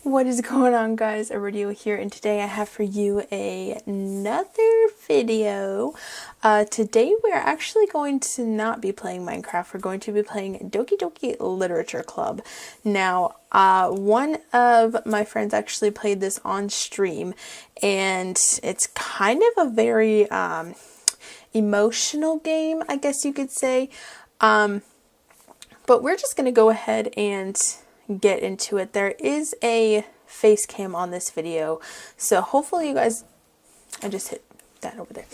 What is going on, guys? Iridio here, and today I have for you another video. Today we're actually going to not be playing Minecraft. We're going to be playing Doki Doki Literature Club. Now, one of my friends actually played this on stream, and it's kind of a very emotional game, I guess you could say. But we're just going to go ahead and get into it. There is a face cam on this video, so hopefully you guys, I just hit that over there.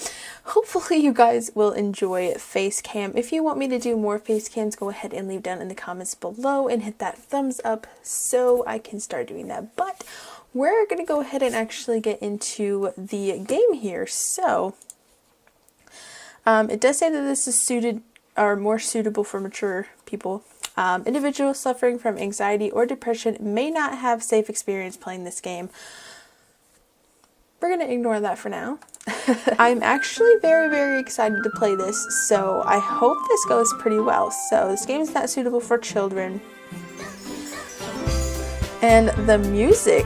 Hopefully you guys will enjoy face cam. If you want me to do more face cams, go ahead and leave down in the comments below and hit that thumbs up so I can start doing that. But we're gonna go ahead and actually get into the game here. So it does say that this is suited or more suitable for mature people. Individuals suffering from anxiety or depression may not have safe experience playing this game. We're going to ignore that for now. I'm actually very excited to play this, so I hope this goes pretty well. So this game is not suitable for children. And the music,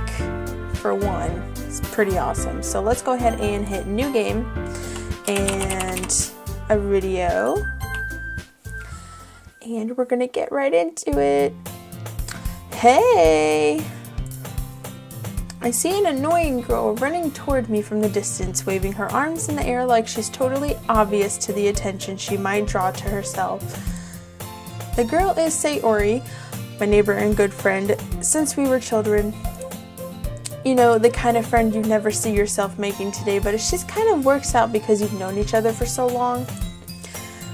for one, is pretty awesome. So let's go ahead and hit new game and a video. And we're gonna get right into it. Hey! I see an annoying girl running toward me from the distance, waving her arms in the air like she's totally obvious to the attention she might draw to herself. The girl is Sayori, my neighbor and good friend since we were children. You know, the kind of friend you never see yourself making today, but it just kind of works out because you've known each other for so long.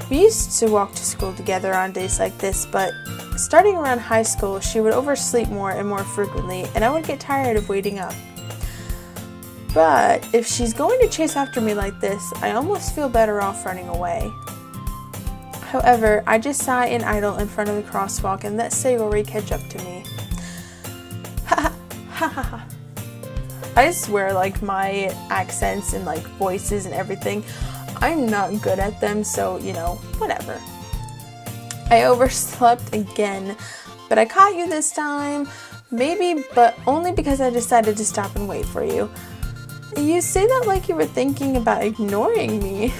We used to walk to school together on days like this, but starting around high school, she would oversleep more and more frequently, and I would get tired of waiting up. But if she's going to chase after me like this, I almost feel better off running away. However, I just sigh and idle in front of the crosswalk and let Sayori catch up to me. Ha ha ha ha. I swear, like, my accents and like voices and everything, I'm not good at them, so, you know, whatever. I overslept again, but I caught you this time. Maybe, but only because I decided to stop and wait for you. You say that like you were thinking about ignoring me.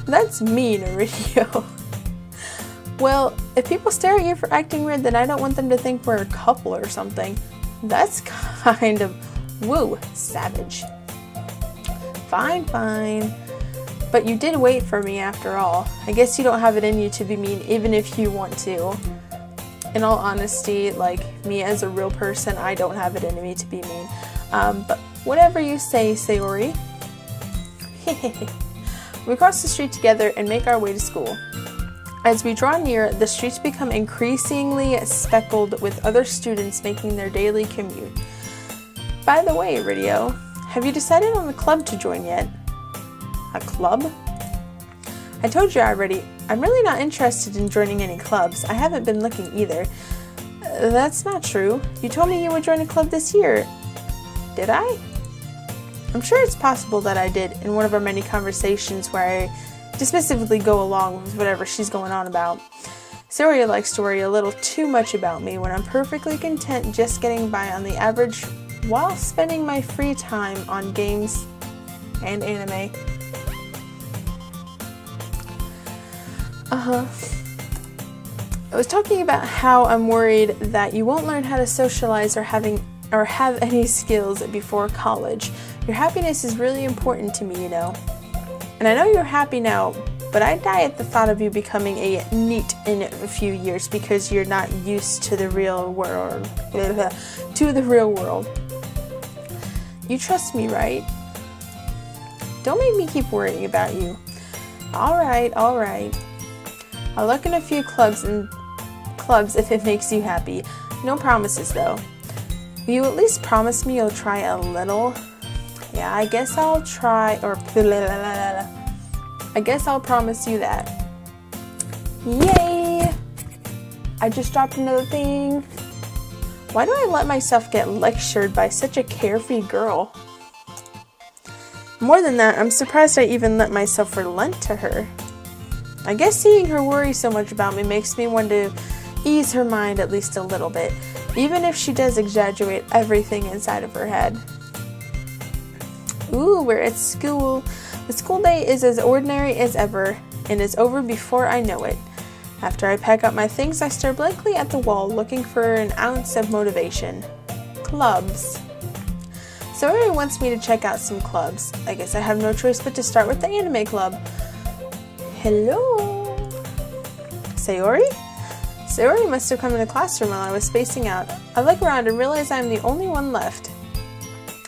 That's mean, Iridio. Well, if people stare at you for acting weird, then I don't want them to think we're a couple or something. That's kind of woo, savage. Fine. But you did wait for me after all. I guess you don't have it in you to be mean even if you want to. In all honesty, like, me as a real person, I don't have it in me to be mean. But whatever you say, Sayori. We cross the street together and make our way to school. As we draw near, the streets become increasingly speckled with other students making their daily commute. By the way, Iridio, have you decided on a club to join yet? A club? I told you already, I'm really not interested in joining any clubs. I haven't been looking either. That's not true. You told me you would join a club this year. Did I? I'm sure it's possible that I did in one of our many conversations where I dismissively go along with whatever she's going on about. Sayori likes to worry a little too much about me when I'm perfectly content just getting by on the average while spending my free time on games and anime. I was talking about how I'm worried that you won't learn how to socialize or have any skills before college. Your happiness is really important to me, you know. And I know you're happy now, but I die at the thought of you becoming a NEET in a few years because you're not used to the real world. You trust me, right? Don't make me keep worrying about you. Alright. I'll look in a few clubs if it makes you happy. No promises, though. Will you at least promise me you'll try a little? Yeah, I guess I'll try, or I guess I'll promise you that. Yay! I just dropped another thing. Why do I let myself get lectured by such a carefree girl? More than that, I'm surprised I even let myself relent to her. I guess seeing her worry so much about me makes me want to ease her mind at least a little bit, even if she does exaggerate everything inside of her head. Ooh, we're at school. The school day is as ordinary as ever and is over before I know it. After I pack up my things, I stare blankly at the wall, looking for an ounce of motivation. Clubs. Sayori wants me to check out some clubs. I guess I have no choice but to start with the anime club. Hello? Sayori? Sayori must have come in the classroom while I was spacing out. I look around and realize I'm the only one left.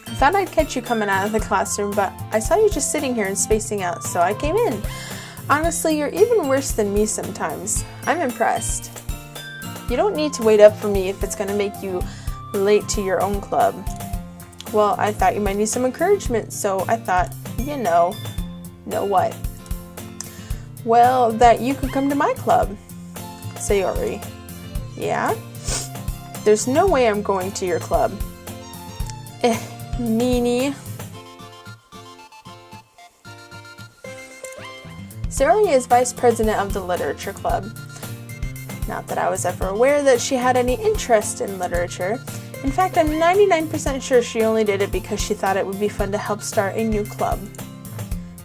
I thought I'd catch you coming out of the classroom, but I saw you just sitting here and spacing out, so I came in. Honestly, you're even worse than me sometimes. I'm impressed. You don't need to wait up for me if it's going to make you late to your own club. Well, I thought you might need some encouragement, so I thought, know what? Well, that you could come to my club. Sayori. Yeah? There's no way I'm going to your club. Meanie. Sayori is vice president of the literature club. Not that I was ever aware that she had any interest in literature. In fact, I'm 99% sure she only did it because she thought it would be fun to help start a new club.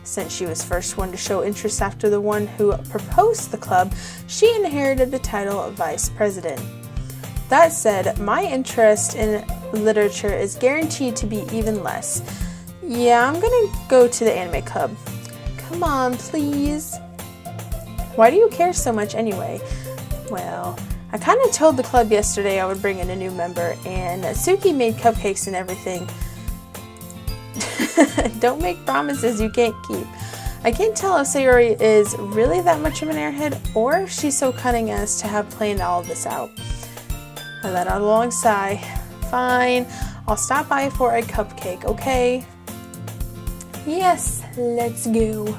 Since she was first one to show interest after the one who proposed the club, she inherited the title of vice president. That said, my interest in literature is guaranteed to be even less. Yeah, I'm gonna go to the anime club. Come on, please. Why do you care so much anyway? Well, I kind of told the club yesterday I would bring in a new member, and Suki made cupcakes and everything. Don't make promises you can't keep. I can't tell if Sayori is really that much of an airhead, or if she's so cunning as to have planned all of this out. I let out a long sigh. Fine, I'll stop by for a cupcake, okay? Yes, let's go.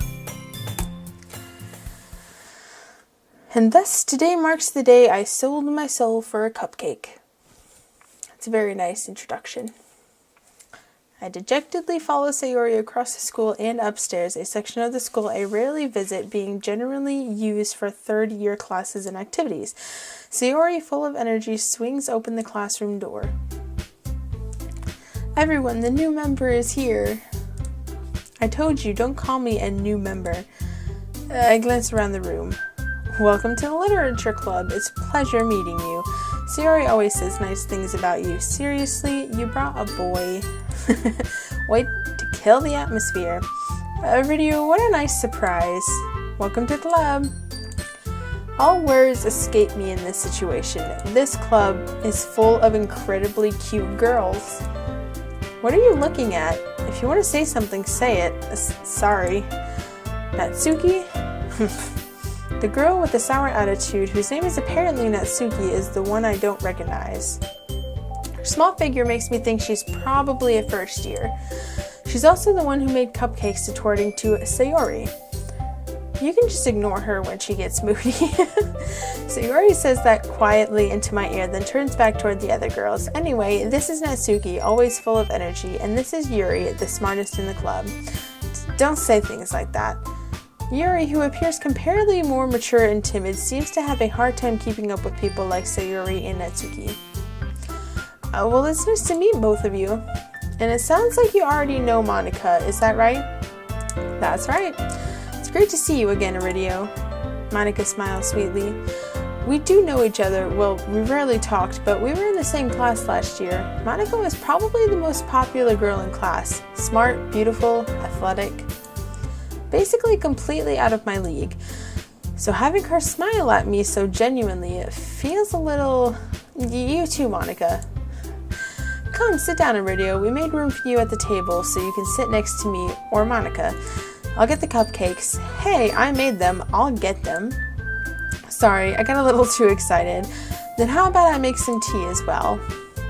And thus, today marks the day I sold my soul for a cupcake. It's a very nice introduction. I dejectedly follow Sayori across the school and upstairs, a section of the school I rarely visit, being generally used for third-year classes and activities. Sayori, full of energy, swings open the classroom door. Everyone, the new member is here. I told you, don't call me a new member. I glance around the room. Welcome to the literature club. It's a pleasure meeting you. Sayori always says nice things about you. Seriously, you brought a boy. Way to kill the atmosphere. Video, what a nice surprise. Welcome to the club. All words escape me in this situation. This club is full of incredibly cute girls. What are you looking at? If you want to say something, say it. Sorry. Natsuki? The girl with the sour attitude, whose name is apparently Natsuki, is the one I don't recognize. Her small figure makes me think she's probably a first year. She's also the one who made cupcakes according to Sayori. You can just ignore her when she gets moody. Sayori says that quietly into my ear, then turns back toward the other girls. Anyway, this is Natsuki, always full of energy, and this is Yuri, the smartest in the club. Don't say things like that. Yuri, who appears comparatively more mature and timid, seems to have a hard time keeping up with people like Sayori and Natsuki. Well, it's nice to meet both of you. And it sounds like you already know Monica, is that right? That's right. It's great to see you again, Iridio. Monica smiles sweetly. We do know each other. Well, we rarely talked, but we were in the same class last year. Monica was probably the most popular girl in class. Smart, beautiful, athletic. Basically completely out of my league. So having her smile at me so genuinely, it feels a little... You too, Monica. Come, sit down, Iridio. We made room for you at the table so you can sit next to me or Monica. I'll get the cupcakes. Hey, I made them. I'll get them. Sorry, I got a little too excited. Then how about I make some tea as well?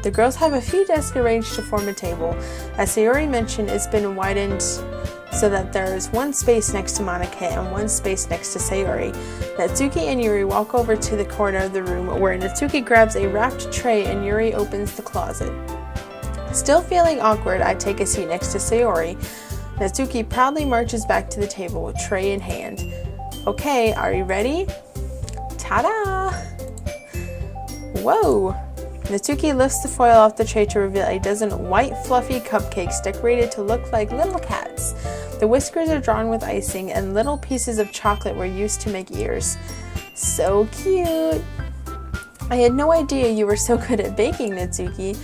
The girls have a few desks arranged to form a table. As Sayori mentioned, it's been widened so that there is one space next to Monica and one space next to Sayori. Natsuki and Yuri walk over to the corner of the room where Natsuki grabs a wrapped tray and Yuri opens the closet. Still feeling awkward, I take a seat next to Sayori. Natsuki proudly marches back to the table, tray in hand. Okay, are you ready? Ta-da! Whoa! Natsuki lifts the foil off the tray to reveal a dozen white, fluffy cupcakes decorated to look like little cats. The whiskers are drawn with icing, and little pieces of chocolate were used to make ears. So cute! I had no idea you were so good at baking, Natsuki.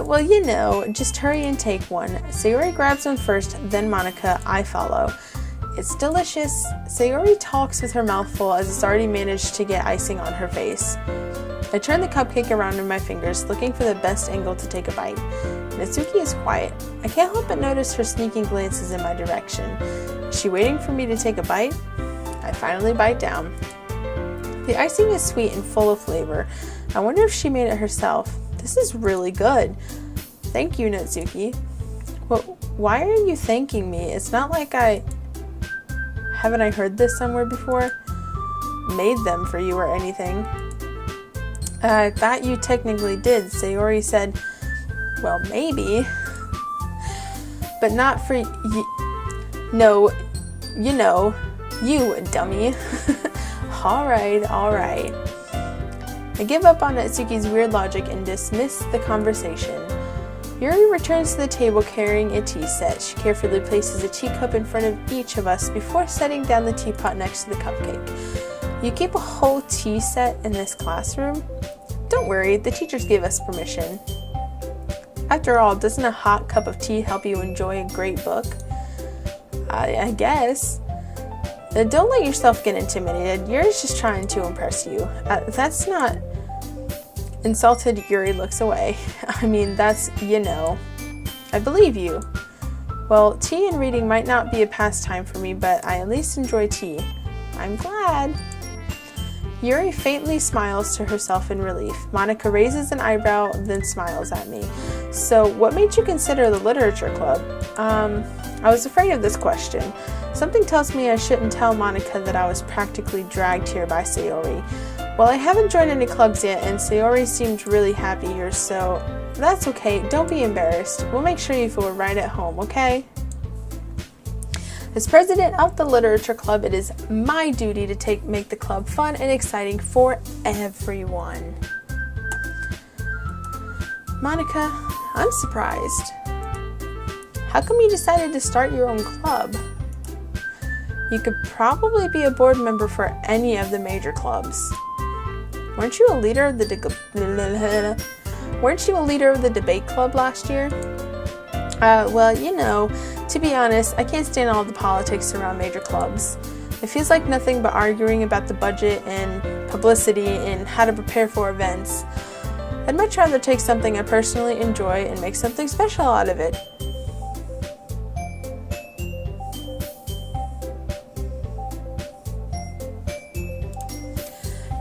Well, you know, just hurry and take one. Sayori grabs one first, then Monica. I follow. It's delicious. Sayori talks with her mouth full as it's already managed to get icing on her face. I turn the cupcake around in my fingers, looking for the best angle to take a bite. Natsuki is quiet. I can't help but notice her sneaking glances in my direction. Is she waiting for me to take a bite? I finally bite down. The icing is sweet and full of flavor. I wonder if she made it herself. This is really good. Thank you, Natsuki. Well, why are you thanking me? It's not like haven't I heard this somewhere before? Made them for you or anything. I thought you technically did. Sayori said, well, maybe. But not for you. No, you know, you dummy. Alright. I give up on Natsuki's weird logic and dismiss the conversation. Yuri returns to the table carrying a tea set. She carefully places a teacup in front of each of us before setting down the teapot next to the cupcake. You keep a whole tea set in this classroom? Don't worry, the teachers gave us permission. After all, doesn't a hot cup of tea help you enjoy a great book? I guess. Don't let yourself get intimidated. Yuri's just trying to impress you. That's not... Insulted, Yuri looks away. I mean, that's, you know. I believe you. Well, tea and reading might not be a pastime for me, but I at least enjoy tea. I'm glad. Yuri faintly smiles to herself in relief. Monica raises an eyebrow, then smiles at me. So, what made you consider the literature club? I was afraid of this question. Something tells me I shouldn't tell Monica that I was practically dragged here by Sayori. Well, I haven't joined any clubs yet, and Sayori seemed really happy here, so that's okay. Don't be embarrassed. We'll make sure you feel right at home, okay? As president of the literature club, it is my duty to make the club fun and exciting for everyone. Monica, I'm surprised. How come you decided to start your own club? You could probably be a board member for any of the major clubs. Weren't you a leader of the debate club last year? Well, you know, to be honest, I can't stand all the politics around major clubs. It feels like nothing but arguing about the budget and publicity and how to prepare for events. I'd much rather take something I personally enjoy and make something special out of it.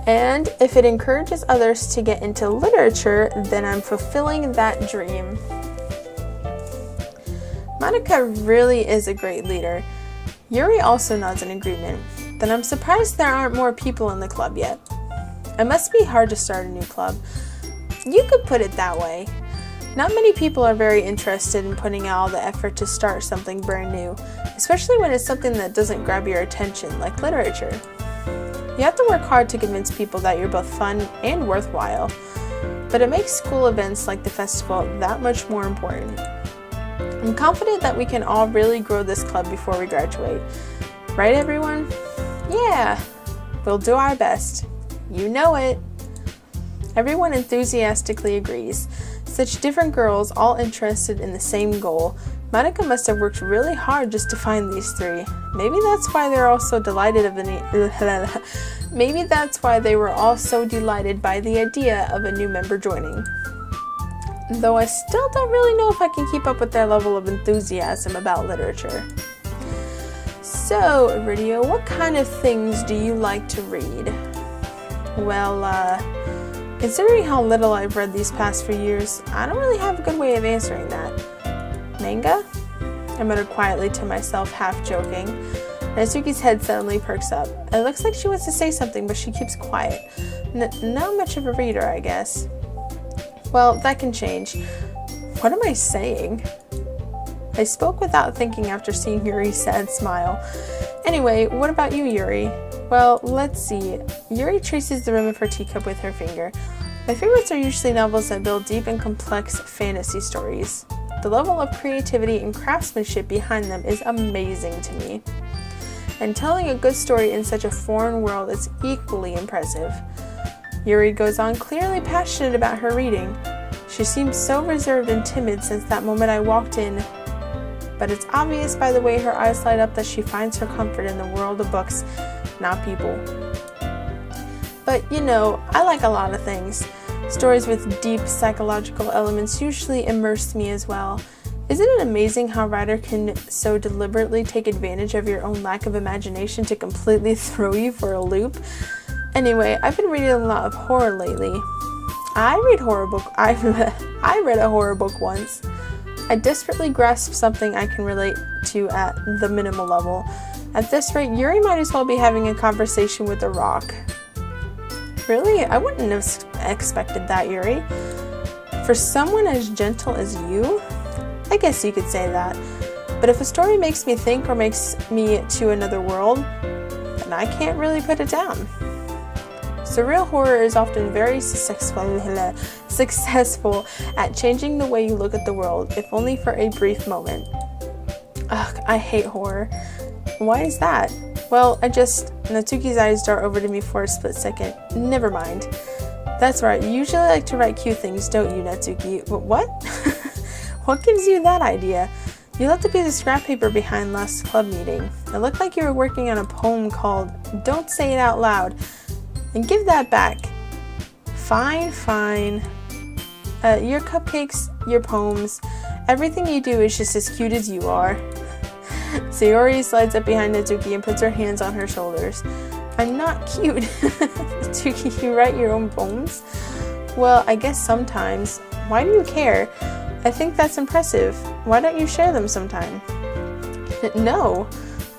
And if it encourages others to get into literature, then I'm fulfilling that dream. Monica really is a great leader. Yuri also nods in agreement. Then I'm surprised there aren't more people in the club yet. It must be hard to start a new club. You could put it that way. Not many people are very interested in putting out all the effort to start something brand new, especially when it's something that doesn't grab your attention, like literature. You have to work hard to convince people that you're both fun and worthwhile, but it makes school events like the festival that much more important. I'm confident that we can all really grow this club before we graduate. Right, everyone? Yeah, we'll do our best. You know it. Everyone enthusiastically agrees. Such different girls, all interested in the same goal. Monica must have worked really hard just to find these three. Maybe that's why they're all so delighted Maybe that's why they were all so delighted by the idea of a new member joining. Though I still don't really know if I can keep up with their level of enthusiasm about literature. So, Iridio, what kind of things do you like to read? Well, considering how little I've read these past few years, I don't really have a good way of answering that. Manga? I muttered quietly to myself, half joking. Natsuki's head suddenly perks up. It looks like she wants to say something, but she keeps quiet. Not much of a reader, I guess. Well, that can change. What am I saying? I spoke without thinking after seeing Yuri's sad smile. Anyway, what about you, Yuri? Well, let's see. Yuri traces the rim of her teacup with her finger. My favorites are usually novels that build deep and complex fantasy stories. The level of creativity and craftsmanship behind them is amazing to me. And telling a good story in such a foreign world is equally impressive. Yuri goes on, clearly passionate about her reading. She seems so reserved and timid since that moment I walked in, but it's obvious by the way her eyes light up that she finds her comfort in the world of books, not people. But you know, I like a lot of things. Stories with deep psychological elements usually immerse me as well. Isn't it amazing how a writer can so deliberately take advantage of your own lack of imagination to completely throw you for a loop? Anyway, I've been reading a lot of horror lately. I read I read a horror book once. I desperately grasped something I can relate to at the minimal level. At this rate, Yuri might as well be having a conversation with a rock. Really? I wouldn't have expected that, Yuri. For someone as gentle as you? I guess you could say that. But if a story makes me think or makes me to another world, then I can't really put it down. Surreal horror is often very successful at changing the way you look at the world, if only for a brief moment. Ugh, I hate horror. Why is that? Well, Natsuki's eyes dart over to me for a split second. Never mind. That's right, you usually like to write cute things, don't you, Natsuki? What? What gives you that idea? You left a piece of scrap paper behind last club meeting. It looked like you were working on a poem called Don't Say It Out Loud. And give that back. Fine. Your cupcakes, your poems, everything you do is just as cute as you are. Sayori slides up behind Natsuki and puts her hands on her shoulders. I'm not cute. Natsuki, you write your own poems? Well, I guess sometimes. Why do you care? I think that's impressive. Why don't you share them sometime? No.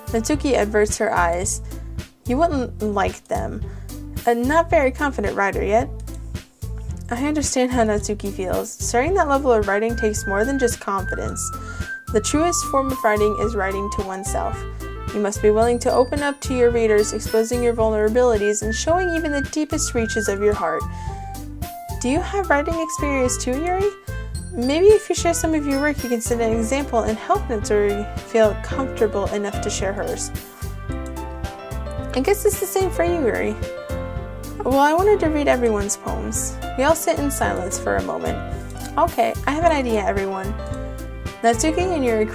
Natsuki averts her eyes. You wouldn't like them. A not very confident writer yet. I understand how Natsuki feels. Sharing that level of writing takes more than just confidence. The truest form of writing is writing to oneself. You must be willing to open up to your readers, exposing your vulnerabilities and showing even the deepest reaches of your heart. Do you have writing experience too, Yuri? Maybe if you share some of your work, you can set an example and help Natsuri feel comfortable enough to share hers. I guess it's the same for you, Yuri. Well, I wanted to read everyone's poems. We all sit in silence for a moment. Okay, I have an idea, everyone. Natsuki and Yuri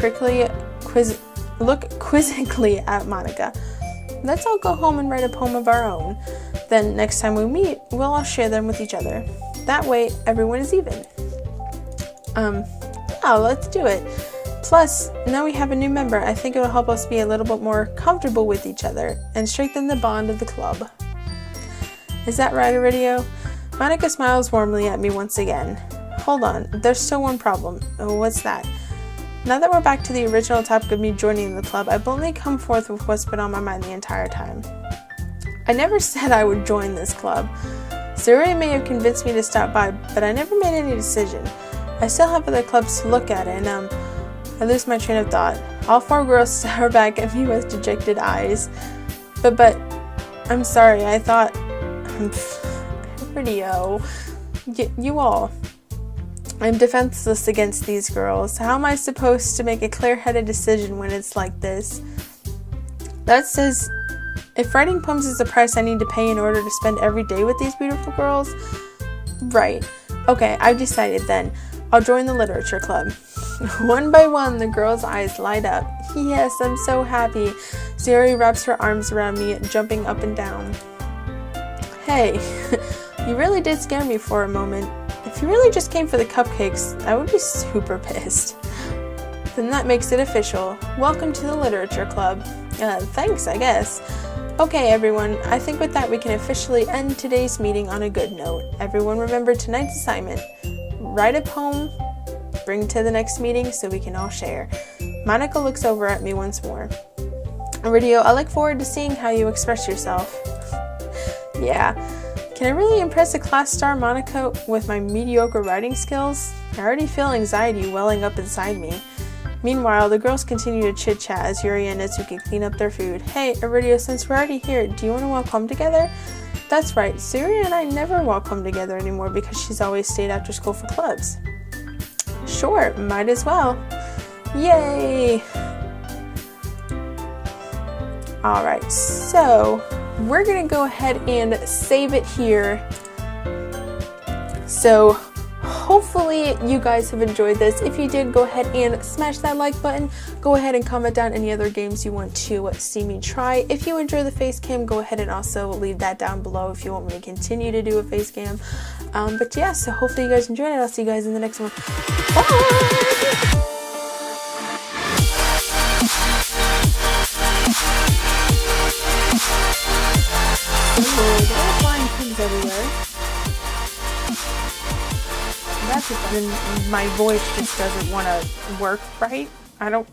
look quizzically at Monika. Let's all go home and write a poem of our own. Then next time we meet, we'll all share them with each other. That way, everyone is even. Yeah, let's do it. Plus, now we have a new member. I think it will help us be a little bit more comfortable with each other and strengthen the bond of the club. Is that right, Iridio? Monika smiles warmly at me once again. Hold on, there's still one problem. Oh, what's that? Now that we're back to the original topic of me joining the club, I've only come forth with what's been on my mind the entire time. I never said I would join this club. Sayori may have convinced me to stop by, but I never made any decision. I still have other clubs to look at, and I lose my train of thought. All four girls stare back at me with dejected eyes. But, I'm sorry, I thought... Radio. You all. I'm defenseless against these girls. How am I supposed to make a clear-headed decision when it's like this? That says, if writing poems is the price I need to pay in order to spend every day with these beautiful girls? Right. Okay, I've decided then. I'll join the literature club. One by one, the girls' eyes light up. Yes, I'm so happy. Sayori wraps her arms around me, jumping up and down. Hey, you really did scare me for a moment. If you really just came for the cupcakes, I would be super pissed. Then that makes it official. Welcome to the literature club. Thanks, I guess. Okay, everyone, I think with that we can officially end today's meeting on a good note. Everyone remember tonight's assignment. Write a poem, bring to the next meeting so we can all share. Monika looks over at me once more. Iridio, I look forward to seeing how you express yourself. Yeah. Can I really impress a class star Monika with my mediocre writing skills? I already feel anxiety welling up inside me. Meanwhile, the girls continue to chit-chat as Yuri and Natsuki clean up their food. Hey, Iridio, since we're already here, do you want to walk home together? That's right, Suri and I never walk home together anymore because she's always stayed after school for clubs. Sure, might as well. Yay! Alright, so we're gonna go ahead and save it here. So hopefully you guys have enjoyed this. If you did, go ahead and smash that like button. Go ahead and comment down any other games you want to see me try. If you enjoy the face cam, go ahead and also leave that down below if you want me to continue to do a face cam. But yeah, so hopefully you guys enjoyed it. I'll see you guys in the next one. Bye! There are flying things everywhere. That's just, my voice just doesn't want to work right. I don't